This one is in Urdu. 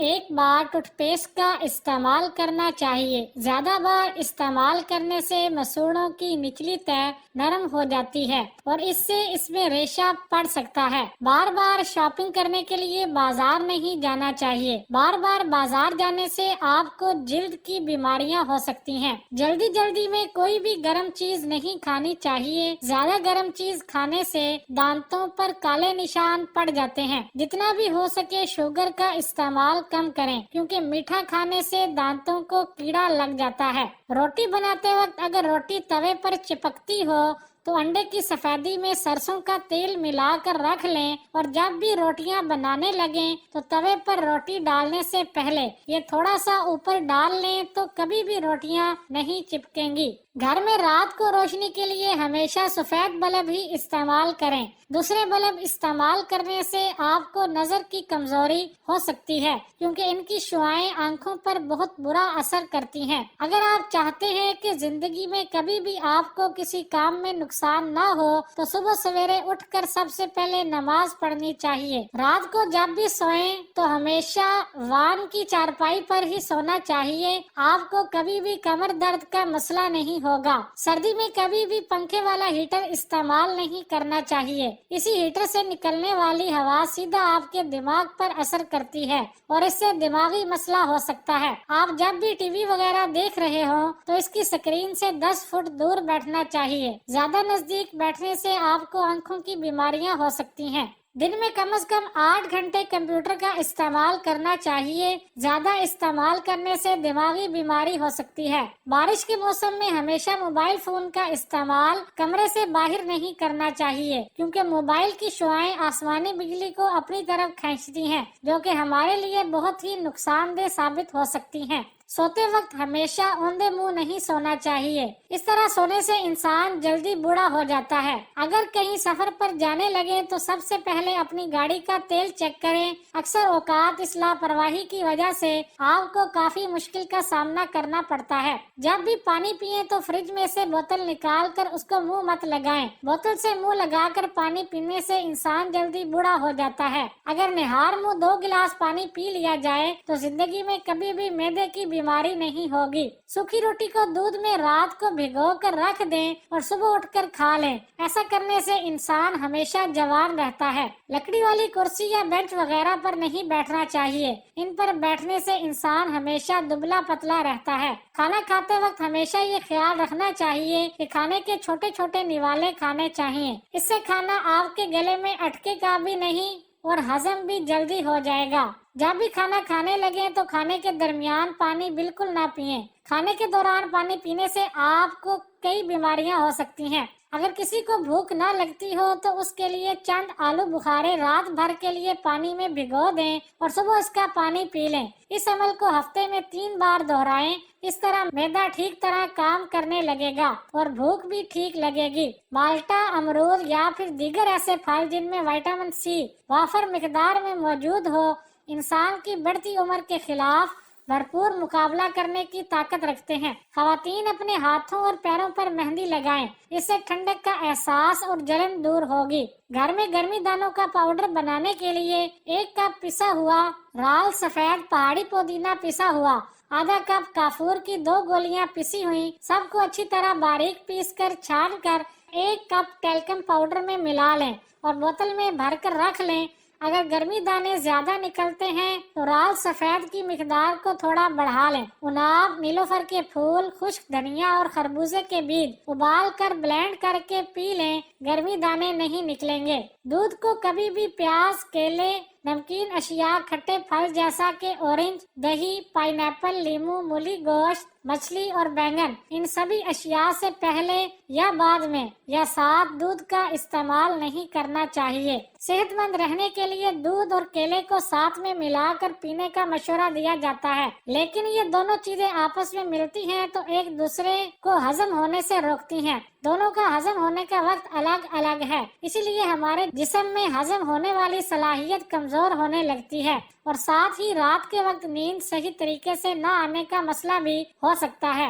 ایک بار ٹوتھ پیسٹ کا استعمال کرنا چاہیے۔ زیادہ بار استعمال کرنے سے مسوڑوں کی نچلی تہہ نرم ہو جاتی ہے اور اس سے اس میں ریشہ پڑ سکتا ہے۔ بار بار شاپنگ کرنے کے لیے بازار نہیں جانا چاہیے۔ بار بار بازار جانے سے آپ کو جلد کی بیماریاں ہو سکتی ہیں۔ جلدی میں کوئی بھی گرم چیز نہیں کھانی چاہیے۔ زیادہ گرم چیز کھانے سے دانتوں پر کالے نشان پڑ جاتے ہیں۔ جتنا بھی ہو سکے شوگر کا استعمال کم کریں، کیونکہ میٹھا کھانے سے دانتوں کو کیڑا لگ جاتا ہے۔ روٹی بناتے وقت اگر روٹی توے پر چپکتی ہو تو انڈے کی سفیدی میں سرسوں کا تیل ملا کر رکھ لیں اور جب بھی روٹیاں بنانے لگیں تو توے پر روٹی ڈالنے سے پہلے یہ تھوڑا سا اوپر ڈال لیں تو کبھی بھی روٹیاں نہیں چپکیں گی۔ گھر میں رات کو روشنی کے لیے ہمیشہ سفید بلب ہی استعمال کریں۔ دوسرے بلب استعمال کرنے سے آپ کو نظر کی کمزوری ہو سکتی ہے، کیونکہ ان کی شعاعیں آنکھوں پر بہت برا اثر کرتی ہیں۔ اگر آپ چاہتے ہیں کہ زندگی میں کبھی بھی آپ کو کسی کام میں نقصان نہ ہو تو صبح سویرے اٹھ کر سب سے پہلے نماز پڑھنی چاہیے۔ رات کو جب بھی سوئیں تو ہمیشہ وان کی چارپائی پر ہی سونا چاہیے۔ آپ کو کبھی بھی کمر درد کا مسئلہ نہیں ہوگا۔ سردی میں کبھی بھی پنکھے والا ہیٹر استعمال نہیں کرنا چاہیے۔ اسی ہیٹر سے نکلنے والی ہوا سیدھا آپ کے دماغ پر اثر کرتی ہے اور اس سے دماغی مسئلہ ہو سکتا ہے۔ آپ جب بھی ٹی وی وغیرہ دیکھ رہے ہوں تو اس کی سکرین سے 10 فٹ دور بیٹھنا چاہیے۔ زیادہ نزدیک بیٹھنے سے آپ کو آنکھوں کی بیماریاں ہو سکتی ہیں۔ دن میں کم از کم 8 گھنٹے کمپیوٹر کا استعمال کرنا چاہیے۔ زیادہ استعمال کرنے سے دماغی بیماری ہو سکتی ہے۔ بارش کے موسم میں ہمیشہ موبائل فون کا استعمال کمرے سے باہر نہیں کرنا چاہیے، کیونکہ موبائل کی شعاعیں آسمانی بجلی کو اپنی طرف کھینچتی ہیں، جو کہ ہمارے لیے بہت ہی نقصان دہ ثابت ہو سکتی ہیں۔ سوتے وقت ہمیشہ اوندے منہ نہیں سونا چاہیے۔ اس طرح سونے سے انسان جلدی بوڑھا ہو جاتا ہے۔ اگر کہیں سفر پر جانے لگے تو سب سے پہلے اپنی گاڑی کا تیل چیک کریں۔ اکثر اوقات اس لاپرواہی کی وجہ سے آپ کو کافی مشکل کا سامنا کرنا پڑتا ہے۔ جب بھی پانی پیئیں تو فریج میں سے بوتل نکال کر اس کو منہ مت لگائیں۔ بوتل سے منہ لگا کر پانی پینے سے انسان جلدی بوڑھا ہو جاتا ہے۔ اگر نہار منہ 2 گلاس پانی پی لیا جائے تو زندگی میں کبھی بھی معدے کی بیماری نہیں ہوگی۔ سوکھی روٹی کو دودھ میں رات کو بھگو کر رکھ دیں اور صبح اٹھ کر کھا لیں۔ ایسا کرنے سے انسان ہمیشہ جوان رہتا ہے۔ لکڑی والی کرسی یا بینچ وغیرہ پر نہیں بیٹھنا چاہیے۔ ان پر بیٹھنے سے انسان ہمیشہ دبلا پتلا رہتا ہے۔ کھانا کھاتے وقت ہمیشہ یہ خیال رکھنا چاہیے کہ کھانے کے چھوٹے چھوٹے نوالے کھانے چاہیے۔ اس سے کھانا آپ کے گلے میں اٹکے گا بھی نہیں اور ہضم بھی جلدی ہو جائے گا۔ جب بھی کھانا کھانے لگیں تو کھانے کے درمیان پانی بالکل نہ پئیں۔ کھانے کے دوران پانی پینے سے آپ کو کئی بیماریاں ہو سکتی ہیں۔ اگر کسی کو بھوک نہ لگتی ہو تو اس کے لیے چند آلو بخارے رات بھر کے لیے پانی میں بھگو دیں اور صبح اس کا پانی پی لیں۔ اس عمل کو ہفتے میں 3 بار دہرائیں۔ اس طرح معدہ ٹھیک طرح کام کرنے لگے گا اور بھوک بھی ٹھیک لگے گی۔ مالٹا، امرود یا پھر دیگر ایسے پھل جن میں وٹامن سی وافر مقدار میں موجود ہو، انسان کی بڑھتی عمر کے خلاف بھرپور مقابلہ کرنے کی طاقت رکھتے ہیں۔ خواتین اپنے ہاتھوں اور پیروں پر مہندی لگائیں، اس سے ٹھنڈک کا احساس اور جلن دور ہوگی۔ گھر میں گرمی دانوں کا پاؤڈر بنانے کے لیے 1 کپ پسا ہوا رال سفید پہاڑی پودینہ پسا ہوا، آدھا کپ کافور کی 2 گولیاں پسی ہوئی، سب کو اچھی طرح باریک پیس کر چھان کر 1 کپ ٹیلکم پاؤڈر میں ملا لیں اور بوتل میں بھر کر رکھ لیں۔ اگر گرمی دانے زیادہ نکلتے ہیں تو رال سفید کی مقدار کو تھوڑا بڑھا لیں۔ اناب، نیلوفر کے پھول، خشک دھنیا اور خربوزے کے بیج ابال کر بلینڈ کر کے پی لیں، گرمی دانے نہیں نکلیں گے۔ دودھ کو کبھی بھی پیاز، کیلے، نمکین اشیاء، کھٹے پھل جیسا کہ اورنج، دہی، پائن ایپل، لیمو، مولی گوشت، مچھلی اور بینگن، ان سبھی اشیاء سے پہلے یا بعد میں یا ساتھ دودھ کا استعمال نہیں کرنا چاہیے۔ صحت مند رہنے کے لیے دودھ اور کیلے کو ساتھ میں ملا کر پینے کا مشورہ دیا جاتا ہے، لیکن یہ دونوں چیزیں آپس میں ملتی ہیں تو ایک دوسرے کو ہضم ہونے سے روکتی ہیں۔ دونوں کا ہضم ہونے کا وقت الگ الگ ہے، اسی لیے ہمارے جسم میں ہضم ہونے والی صلاحیت کمزور ہونے لگتی ہے اور ساتھ ہی رات کے وقت نیند صحیح طریقے سے نہ آنے کا مسئلہ بھی ہو سکتا ہے۔